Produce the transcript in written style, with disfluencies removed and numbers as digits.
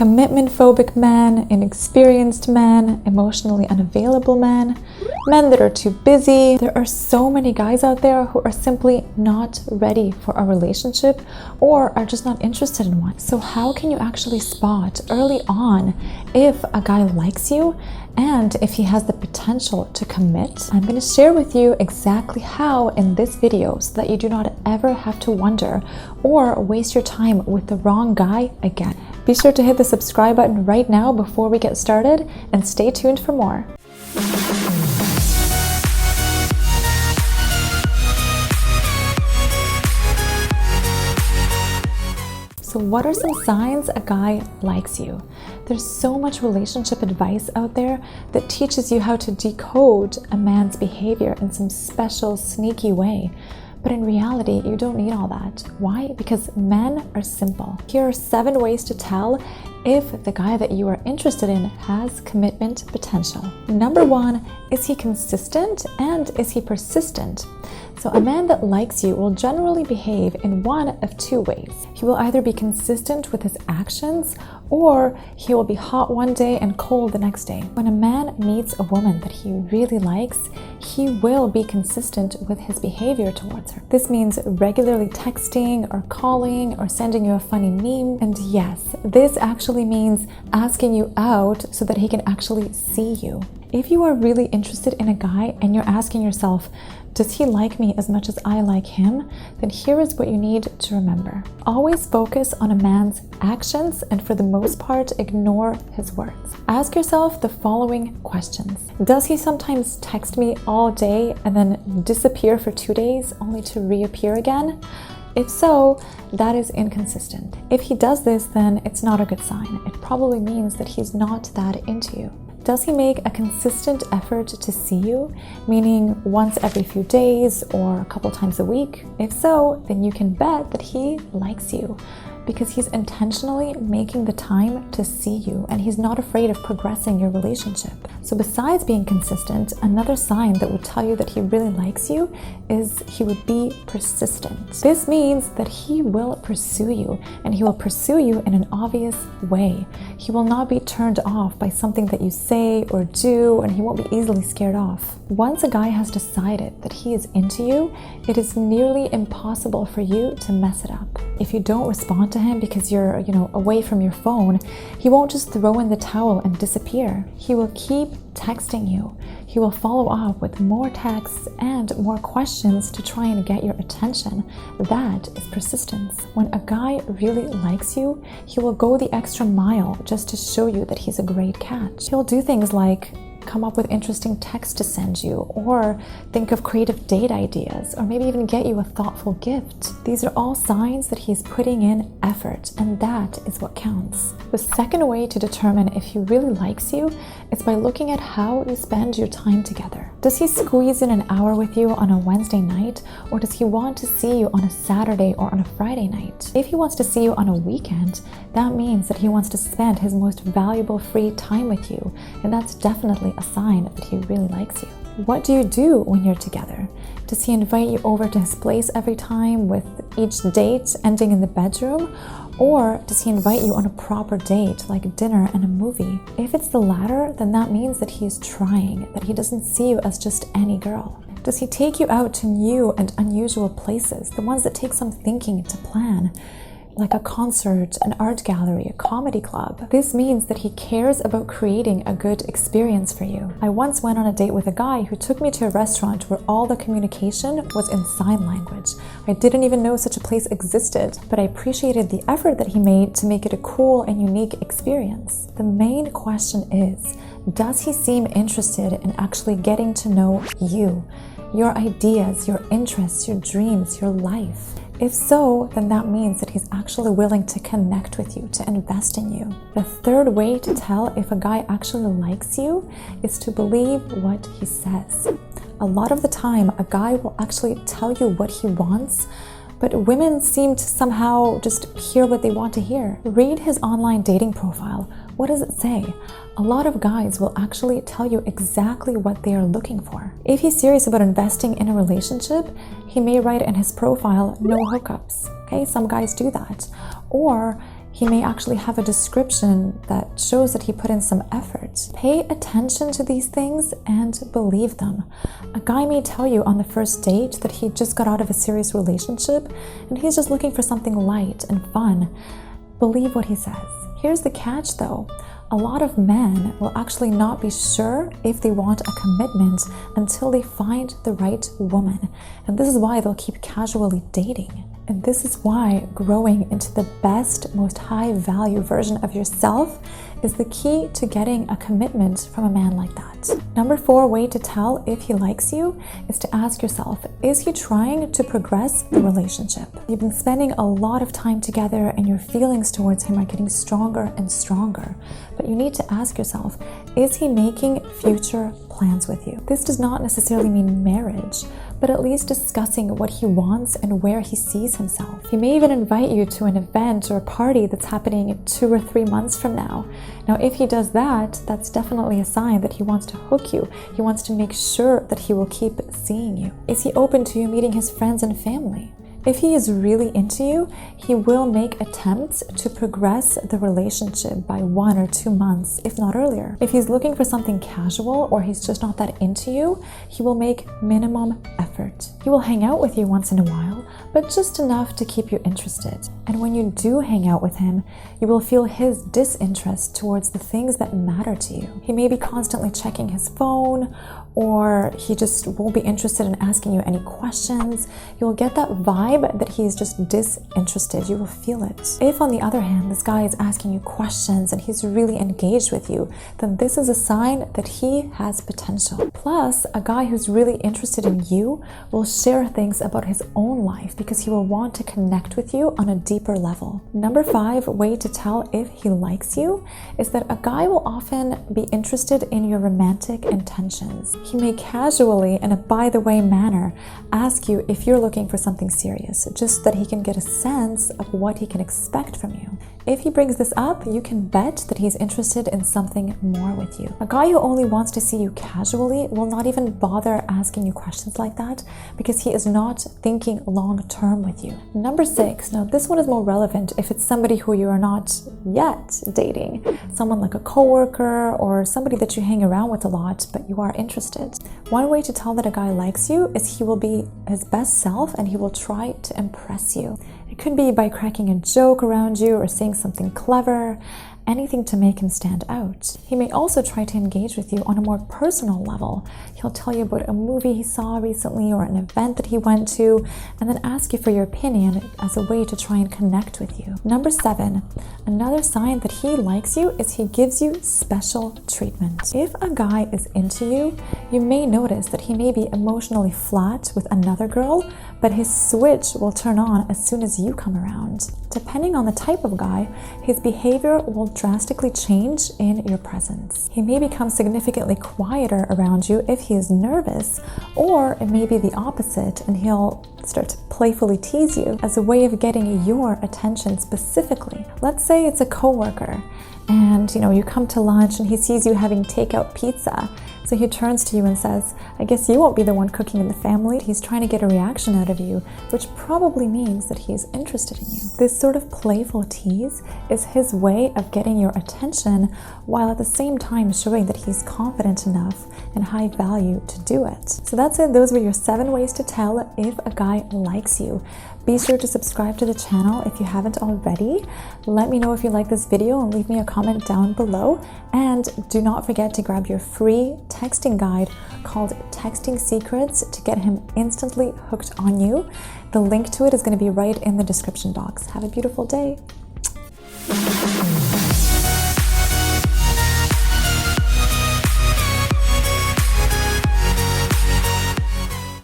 commitment phobic men, inexperienced men, emotionally unavailable men, men that are too busy. There are so many guys out there who are simply not ready for a relationship or are just not interested in one. So how can you actually spot early on if a guy likes you and if he has the potential to commit? I'm going to share with you exactly how in this video so that you do not ever have to wonder or waste your time with the wrong guy again. Be sure to hit the subscribe button right now before we get started and stay tuned for more. So what are some signs a guy likes you? There's so much relationship advice out there that teaches you how to decode a man's behavior in some special sneaky way. But in reality, you don't need all that. Why? Because men are simple. Here are 7 ways to tell if the guy that you are interested in has commitment potential. Number 1, is he consistent and is he persistent? So a man that likes you will generally behave in one of 2 ways. He will either be consistent with his actions or he will be hot one day and cold the next day. When a man meets a woman that he really likes, he will be consistent with his behavior towards her. This means regularly texting or calling or sending you a funny meme. And yes, this actually means asking you out so that he can actually see you. If you are really interested in a guy and you're asking yourself, does he like me as much as I like him? Then here is what you need to remember. Always focus on a man's actions and for the most part, ignore his words. Ask yourself the following questions. Does he sometimes text me all day and then disappear for 2 days only to reappear again? If so, that is inconsistent. If he does this, then it's not a good sign. It probably means that he's not that into you. Does he make a consistent effort to see you, meaning once every few days or a couple times a week? If so, then you can bet that he likes you because he's intentionally making the time to see you and he's not afraid of progressing your relationship. So besides being consistent, another sign that would tell you that he really likes you is he would be persistent. This means that he will pursue you and he will pursue you in an obvious way. He will not be turned off by something that you say or do, and he won't be easily scared off. Once a guy has decided that he is into you, it is nearly impossible for you to mess it up. If you don't respond to him because you're, away from your phone, he won't just throw in the towel and disappear. He will keep texting you. He will follow up with more texts and more questions to try and get your attention. That is persistence. When a guy really likes you, he will go the extra mile just to show you that he's a great catch. He'll do things like come up with interesting text to send you, or think of creative date ideas, or maybe even get you a thoughtful gift. These are all signs that he's putting in effort, and that is what counts. The second way to determine if he really likes you is by looking at how you spend your time together. Does he squeeze in an hour with you on a Wednesday night, or does he want to see you on a Saturday or on a Friday night? If he wants to see you on a weekend, that means that he wants to spend his most valuable free time with you, and that's definitely a sign that he really likes you. What do you do when you're together? Does he invite you over to his place every time, with each date ending in the bedroom? Or does he invite you on a proper date like dinner and a movie? If it's the latter, then that means that he's trying, that he doesn't see you as just any girl. Does he take you out to new and unusual places, the ones that take some thinking to plan? Like a concert, an art gallery, a comedy club. This means that he cares about creating a good experience for you. I once went on a date with a guy who took me to a restaurant where all the communication was in sign language. I didn't even know such a place existed, but I appreciated the effort that he made to make it a cool and unique experience. The main question is, does he seem interested in actually getting to know you, your ideas, your interests, your dreams, your life? If so, then that means that he's actually willing to connect with you, to invest in you. The third way to tell if a guy actually likes you is to believe what he says. A lot of the time, a guy will actually tell you what he wants, but women seem to somehow just hear what they want to hear. Read his online dating profile. What does it say? A lot of guys will actually tell you exactly what they are looking for. If he's serious about investing in a relationship, he may write in his profile, no hookups. Okay, some guys do that. Or He may actually have a description that shows that he put in some effort. Pay attention to these things and believe them. A guy may tell you on the first date that he just got out of a serious relationship and he's just looking for something light and fun. Believe what he says. Here's the catch though. A lot of men will actually not be sure if they want a commitment until they find the right woman. And this is why they'll keep casually dating. And this is why growing into the best, most high value version of yourself is the key to getting a commitment from a man like that. Number 4 way to tell if he likes you is to ask yourself, is he trying to progress the relationship? You've been spending a lot of time together and your feelings towards him are getting stronger and stronger. But you need to ask yourself, is he making future plans with you? This does not necessarily mean marriage, but at least discussing what he wants and where he sees himself. He may even invite you to an event or a party that's happening 2 or 3 months from now. Now, if he does that, that's definitely a sign that he wants to hook you. He wants to make sure that he will keep seeing you. Is he open to you meeting his friends and family? If he is really into you, he will make attempts to progress the relationship by 1 or 2 months, if not earlier. If he's looking for something casual or he's just not that into you, he will make minimum effort. He will hang out with you once in a while, but just enough to keep you interested. And when you do hang out with him, you will feel his disinterest towards the things that matter to you. He may be constantly checking his phone, or he just won't be interested in asking you any questions. You'll get that vibe that he's just disinterested. You will feel it. If, on the other hand, this guy is asking you questions and he's really engaged with you, then this is a sign that he has potential. Plus, a guy who's really interested in you will share things about his own life because he will want to connect with you on a deeper level. Number 5 way to tell if he likes you is that a guy will often be interested in your romantic intentions. He may casually, in a by-the-way manner, ask you if you're looking for something serious, just so that he can get a sense of what he can expect from you. If he brings this up, you can bet that he's interested in something more with you. A guy who only wants to see you casually will not even bother asking you questions like that because he is not thinking long-term with you. Number 6, now this one is more relevant if it's somebody who you are not yet dating, someone like a coworker or somebody that you hang around with a lot, but you are interested. One way to tell that a guy likes you is he will be his best self and he will try to impress you. It could be by cracking a joke around you or saying something clever, anything to make him stand out. He may also try to engage with you on a more personal level. He'll tell you about a movie he saw recently or an event that he went to, and then ask you for your opinion as a way to try and connect with you. Number 7, another sign that he likes you is he gives you special treatment. If a guy is into you, you may notice that he may be emotionally flat with another girl, but his switch will turn on as soon as you come around. Depending on the type of guy, his behavior will drastically change in your presence. He may become significantly quieter around you if he is nervous, or it may be the opposite and he'll start to playfully tease you as a way of getting your attention specifically. Let's say it's a coworker and you come to lunch and he sees you having takeout pizza. So he turns to you and says, I guess you won't be the one cooking in the family. He's trying to get a reaction out of you, which probably means that he's interested in you. This sort of playful tease is his way of getting your attention while at the same time showing that he's confident enough and high value to do it. So that's it. Those were your 7 ways to tell if a guy likes you. Be sure to subscribe to the channel if you haven't already. Let me know if you like this video and leave me a comment down below. And do not forget to grab your free texting guide called Texting Secrets to get him instantly hooked on you. The link to it is going to be right in the description box. Have a beautiful day.